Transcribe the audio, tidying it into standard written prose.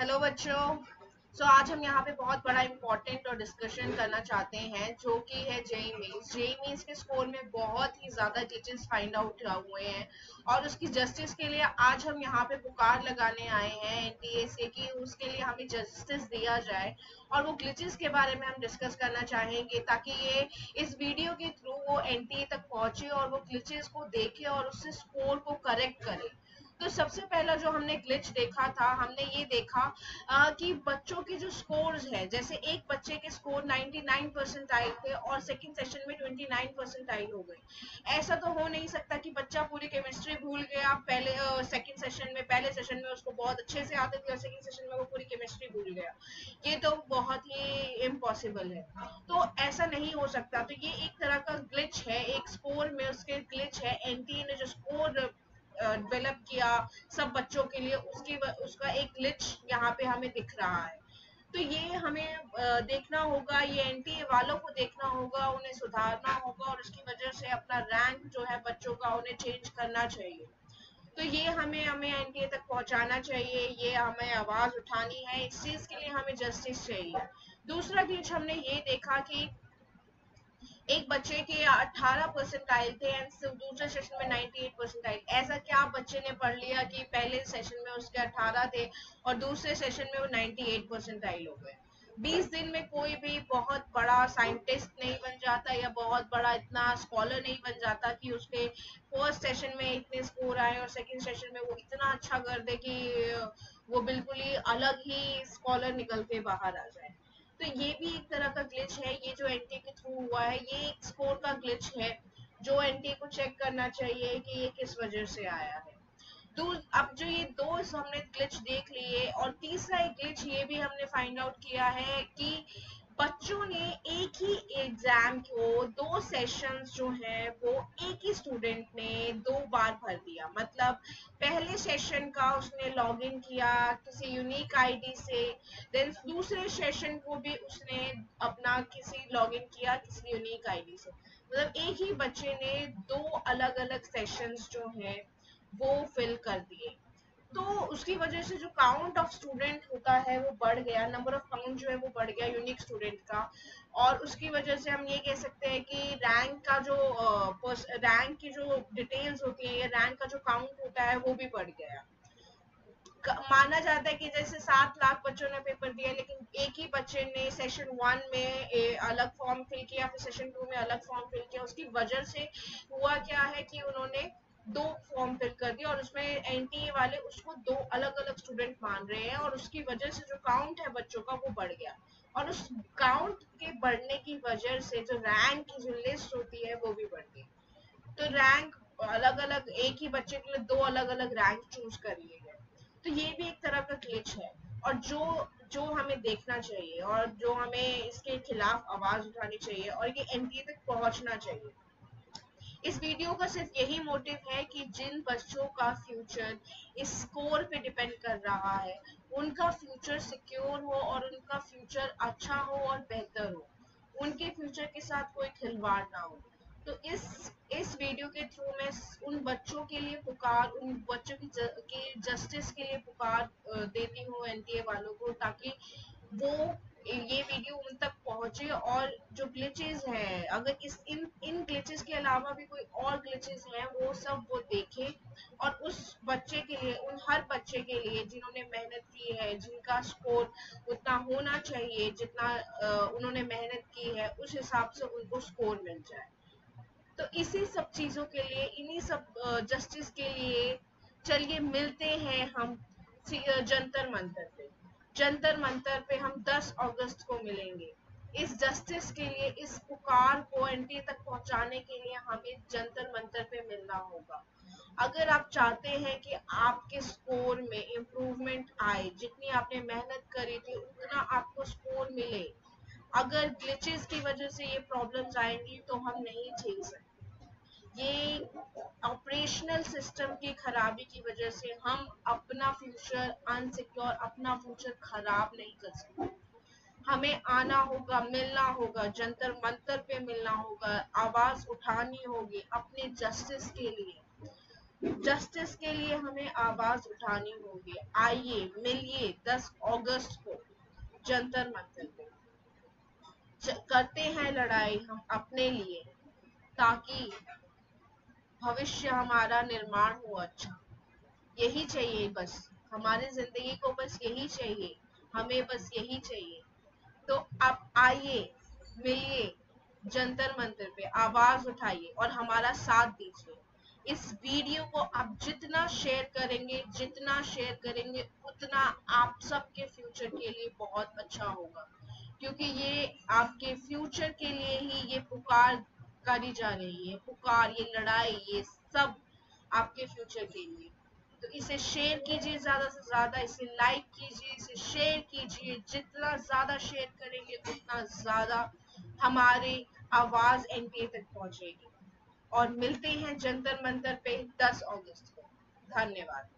Hello बच्चों। आज हम यहाँ पे बहुत बड़ा इम्पोर्टेंट और डिस्कशन करना चाहते हैं जो कि है जेई मेंस। जेई मेंस के स्कोर में बहुत ही ज़्यादा ग्लिचेस फाइंड आउट हुए हैं और उसकी जस्टिस के लिए आज हम यहाँ पे पुकार लगाने आए हैं एनटीए से कि उसके लिए हमें जस्टिस दिया जाए। और वो ग्लिचेस के बारे में हम डिस्कस करना चाहेंगे ताकि ये इस वीडियो के थ्रू वो एनटीए तक पहुंचे और वो ग्लिचेस को देखे और उससे स्कोर को करेक्ट करे। तो सबसे पहला जो हमने ग्लिच देखा था, हमने ये देखा कि बच्चों के जो स्कोर्स है, जैसे एक बच्चे के स्कोर 99 परसेंटाइल थे और सेकंड सेशन में 29 परसेंटाइल हो गए। ऐसा तो हो नहीं सकता कि बच्चा पूरी केमिस्ट्री भूल गया पहले सेकंड सेशन में, पहले सेशन में उसको बहुत अच्छे से आती थी और सेकंड सेशन में वो पूरी केमिस्ट्री भूल गया। ये तो बहुत ही इम्पॉसिबल है। तो ऐसा नहीं हो सकता। तो ये एक तरह का ग्लिच है, एक स्कोर में उसके ग्लिच है। एनटीए ने जो स्कोर डेवलप किया सब बच्चों के लिए, उसका एक ग्लिच यहाँ पे हमें दिख रहा है। तो ये हमें देखना होगा, ये एनटीए वालों को देखना होगा, उन्हें सुधारना होगा और उसकी वजह से अपना रैंक जो है बच्चों का उन्हें चेंज करना चाहिए। तो ये हमें हमें एनटीए तक पहुंचाना चाहिए, ये हमें आवाज उठानी है, इस चीज के लिए हमें जस्टिस चाहिए। दूसरा ग्लिच हमने ये देखा कि एक बच्चे के 18 परसेंटाइल थे एंड दूसरे सेशन में 98 परसेंटाइल। ऐसा क्या बच्चे ने पढ़ लिया कि पहले सेशन में उसके 18 थे और दूसरे सेशन में वो 98 परसेंटाइल हो गए। 20 दिन में कोई भी बहुत बड़ा साइंटिस्ट नहीं बन जाता या बहुत बड़ा इतना स्कॉलर नहीं बन जाता कि उसके फर्स्ट सेशन में इतने स्कोर आए और सेकंड सेशन में वो इतना अच्छा कर दे कि वो बिल्कुल ही अलग ही स्कॉलर निकल के बाहर आ जाए। तो ये भी एक तरह का ग्लिच है, ये जो एनटीए के थ्रू हुआ है ये एक स्कोर का ग्लिच है जो एनटीए को चेक करना चाहिए कि ये किस वजह से आया है। तो अब जो ये दो हमने ग्लिच देख लिए और तीसरा एक ग्लिच ये भी हमने फाइंड आउट किया है कि बच्चों ने एक ही एग्जाम को दो सेशंस जो है वो एक ही स्टूडेंट ने दो बार भर दिया। मतलब पहले सेशन का उसने लॉगिन किया किसी यूनिक आईडी से, देन दूसरे सेशन को भी उसने अपना किसी लॉगिन किया किसी यूनिक आईडी से। मतलब एक ही बच्चे ने दो अलग अलग सेशंस जो है वो फिल कर दिए। तो उसकी वजह से जो काउंट ऑफ स्टूडेंट होता है वो बढ़ गया, नंबर ऑफ काउंट जो है वो बढ़ गया यूनिक स्टूडेंट का। और उसकी वजह से हम ये कह सकते हैं कि रैंक का जो रैंक की जो डिटेल्स होती है या रैंक का जो काउंट होता है वो भी बढ़ गया। माना जाता है कि जैसे 7 लाख बच्चों ने पेपर दिया लेकिन एक ही बच्चे ने सेशन वन में अलग फॉर्म फिल किया, फिर सेशन टू में अलग फॉर्म फिल किया। उसकी वजह से हुआ क्या है कि उन्होंने दो फॉर्म फिल कर दिया और उसमें एनटीए वाले उसको दो अलग अलग स्टूडेंट मान रहे हैं और उसकी वजह से जो काउंट है बच्चों का वो बढ़ गया। और उस काउंट के बढ़ने की वजह से जो रैंक की जो लिस्ट होती है वो भी बढ़ गई। तो रैंक अलग अलग एक ही बच्चे के लिए दो अलग अलग रैंक चूज कर लिए गए। तो ये भी एक तरह का ग्लिच है और जो जो हमें देखना चाहिए और जो हमें इसके खिलाफ आवाज उठानी चाहिए और ये एनटीए तक पहुंचना चाहिए। इस वीडियो का सिर्फ यही मोटिव है कि जिन बच्चों का फ्यूचर इस स्कोर पे डिपेंड कर रहा है उनका फ्यूचर सिक्योर हो और उनका फ्यूचर अच्छा हो और बेहतर हो, उनके फ्यूचर के साथ कोई खिलवाड़ ना हो। तो इस वीडियो के थ्रू मैं उन बच्चों के लिए पुकार, उन बच्चों की जस्टिस के लिए पुकार देती हूँ एनटीए वालों को, ताकि वो ये वीडियो उन तक पहुंचे और जो ग्लिचेस हैं, अगर इस इन इन ग्लिचेस के अलावा भी कोई और ग्लिचेस हैं वो सब वो देखे और उस बच्चे के लिए, उन हर बच्चे के लिए जिन्होंने मेहनत की है, जिनका स्कोर उतना होना चाहिए जितना उन्होंने मेहनत की है, उस हिसाब से उनको स्कोर मिल जाए। तो इसी सब चीजों के लिए, इन्हीं सब जस्टिस के लिए चलिए मिलते हैं हम जंतर मंतर पे। जंतर मंतर पे हम 10 अगस्त को मिलेंगे। इस जस्टिस के लिए, इस पुकार को एनटीए तक पहुंचाने के लिए हमें जंतर मंतर पे मिलना होगा। अगर आप चाहते हैं कि आपके स्कोर में इम्प्रूवमेंट आए, जितनी आपने मेहनत करी थी उतना आपको स्कोर मिले, अगर ग्लिचेस की वजह से ये प्रॉब्लम्स आएंगी तो हम नहीं झेल सकते। ये ऑपरेशनल सिस्टम की खराबी की वजह से हम अपना फ्यूचर अनसिक्योर, अपना फ्यूचर खराब नहीं कर सकते। हमें आना होगा, मिलना होगा, जंतर मंतर पे मिलना होगा, आवाज उठानी होगी अपने जस्टिस के लिए। जस्टिस के लिए हमें आवाज उठानी होगी। आइए मिलिए 10 अगस्त को जंतर मंतर पे, करते हैं लड़ाई हम अपने लिए, ताकि भविष्य हमारा निर्माण हो अच्छा। यही चाहिए बस, हमारी जिंदगी को बस यही चाहिए, हमें बस यही चाहिए। तो आप आइए, मिलिए, जंतर मंतर पे आवाज उठाइए और हमारा साथ दीजिए। इस वीडियो को आप जितना शेयर करेंगे, जितना शेयर करेंगे, उतना आप सबके फ्यूचर के लिए बहुत अच्छा होगा, क्योंकि ये आपके फ्यूचर के लिए ही ये पुकार करी जा रही है, पुकार, ये लड़ाई, ये सब आपके फ्यूचर के लिए। तो इसे शेयर कीजिए, ज्यादा से ज्यादा इसे लाइक कीजिए, इसे शेयर कीजिए। जितना ज्यादा शेयर करेंगे उतना ज्यादा हमारी आवाज एनके तक पहुंचेगी। और मिलते हैं जंतर मंतर पे 10 अगस्त को। धन्यवाद।